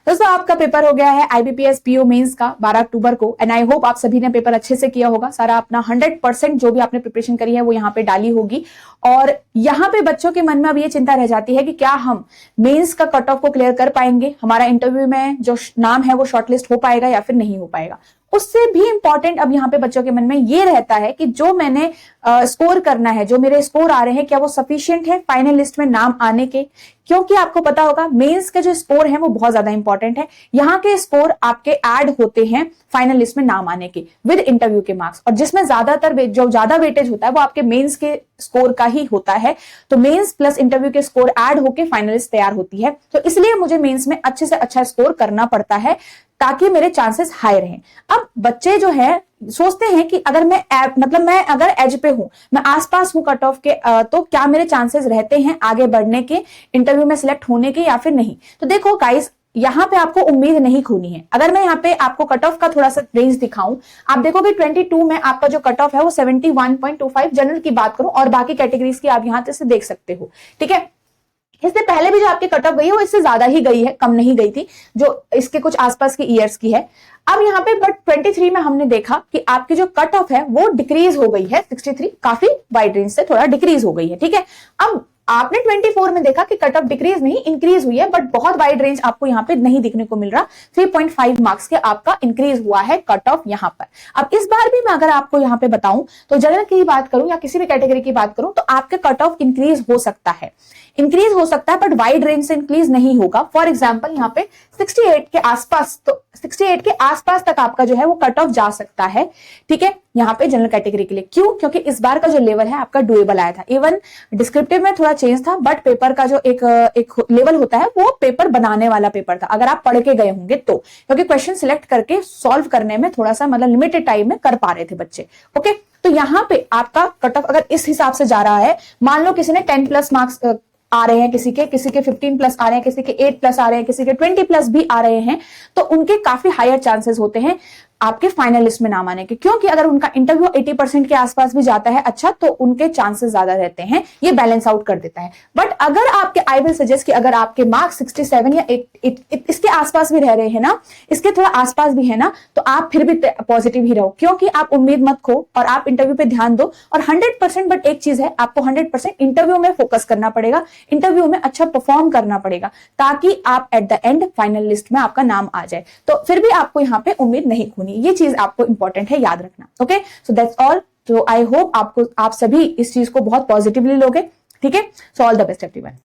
दोस्तों आपका पेपर हो गया है IBPS PO मेंस का 12 अक्टूबर को, एंड आई होप आप सभी ने पेपर अच्छे से किया होगा। सारा अपना 100% जो भी आपने प्रिपरेशन करी है वो यहाँ पे डाली होगी। और यहाँ पे बच्चों के मन में अब ये चिंता रह जाती है कि क्या हम मेंस का कट ऑफ को क्लियर कर पाएंगे, हमारा इंटरव्यू में जो नाम है वो शॉर्टलिस्ट हो पाएगा या फिर नहीं हो पाएगा। उससे भी इंपॉर्टेंट अब यहाँ पे बच्चों के मन में ये रहता है कि जो मैंने स्कोर करना है, जो मेरे स्कोर आ रहे हैं, क्या वो सफिशिएंट है फाइनल लिस्ट में नाम आने के। क्योंकि आपको पता होगा मेंस के जो स्कोर है वो बहुत ज्यादा इंपॉर्टेंट है। यहाँ के स्कोर आपके ऐड होते हैं फाइनल लिस्ट में नाम आने के विद इंटरव्यू के मार्क्स, और जिसमें ज्यादातर जो ज्यादा वेटेज होता है वो आपके मेंस के स्कोर का ही होता है। तो मेंस प्लस इंटरव्यू के स्कोर ऐड होके फाइनल लिस्ट तैयार होती है। तो इसलिए मुझे मेंस में अच्छे से अच्छा स्कोर करना पड़ता है ताकि मेरे चांसेस हाई रहें। अब बच्चे जो है सोचते हैं कि अगर मैं अगर एज पे हूं, मैं आसपास हूं कट ऑफ के, तो क्या मेरे चांसेस रहते हैं आगे बढ़ने के, इंटरव्यू में सिलेक्ट होने के या फिर नहीं। तो देखो गाइस, यहाँ पे आपको उम्मीद नहीं खोनी है। अगर मैं यहाँ पे आपको कट ऑफ का थोड़ा सा रेंज दिखाऊं, आप देखोगे 22 में आपका जो कट ऑफ है वो 71.25 जनरल की बात करूं, और बाकी कैटेगरीज की आप यहाँ से देख सकते हो। ठीक है, इससे पहले भी जो आपकी कट ऑफ गई है वो इससे ज्यादा ही गई है, कम नहीं गई थी, जो इसके कुछ आसपास की ईयर्स की है। अब यहाँ पे बट 23 में हमने देखा कि आपकी जो कट ऑफ है वो डिक्रीज हो गई है 63, काफी वाइड रेंज से थोड़ा डिक्रीज हो गई है। ठीक है, अब आपने 24 में देखा कि कट ऑफ डिक्रीज नहीं इंक्रीज हुई है, बट बहुत वाइड रेंज आपको यहाँ पे नहीं देखने को मिल रहा। 3.5 मार्क्स के आपका इंक्रीज हुआ है कट ऑफ यहाँ पर। अब इस बार भी मैं अगर आपको यहाँ पे बताऊं तो जनरल की बात करूं या किसी भी कैटेगरी की बात करूं तो आपके कट ऑफ इंक्रीज हो सकता है, बट वाइड रेंज से इंक्रीज नहीं होगा। फॉर एग्जांपल यहाँ पे 68 के आसपास, तो 68 के आसपास तक आपका जो है वो कट ऑफ जा सकता है। ठीक है, यहाँ पे जनरल कैटेगरी के लिए। क्यों? क्योंकि इस बार का जो लेवल है आपका डुएबल आया था। इवन डिस्क्रिप्टिव में थोड़ा चेंज था, बट पेपर का जो एक लेवल होता है वो पेपर बनाने वाला पेपर था, अगर आप पढ़ के गए होंगे तो। क्योंकि क्वेश्चन सिलेक्ट करके सॉल्व करने में थोड़ा सा लिमिटेड टाइम में कर पा रहे थे बच्चे। ओके, तो यहाँ पे आपका कट ऑफ अगर इस हिसाब से जा रहा है, मान लो किसी ने 10 प्लस मार्क्स आ रहे हैं, किसी के 15 प्लस आ रहे हैं, किसी के 8 प्लस आ रहे हैं, किसी के 20 प्लस भी आ रहे हैं, तो उनके काफी हायर चांसेस होते हैं आपके फाइनल लिस्ट में नाम आने के। क्योंकि अगर उनका इंटरव्यू 80% के आसपास भी जाता है अच्छा, तो उनके चांसेस ज्यादा रहते हैं, ये बैलेंस आउट कर देता है। बट अगर आपके, आई विल सजेस्ट कि अगर आपके मार्क्स 67 या इसके आसपास भी रह रहे हैं ना, इसके थोड़ा आसपास भी है ना, तो आप फिर भी पॉजिटिव ही रहो, क्योंकि आप उम्मीद मत खो और आप इंटरव्यू पे ध्यान दो। और 100%, बट एक चीज है, आपको 100% इंटरव्यू में फोकस करना पड़ेगा, इंटरव्यू में अच्छा परफॉर्म करना पड़ेगा, ताकि आप at the end final list में आपका नाम आ जाए। तो फिर भी आपको यहाँ पे उम्मीद नहीं खोनी, ये चीज आपको इंपॉर्टेंट है, याद रखना। Okay, so that's all. तो आई होप आप सभी इस चीज को बहुत पॉजिटिवली लोगे। ठीक है, so all the best everyone.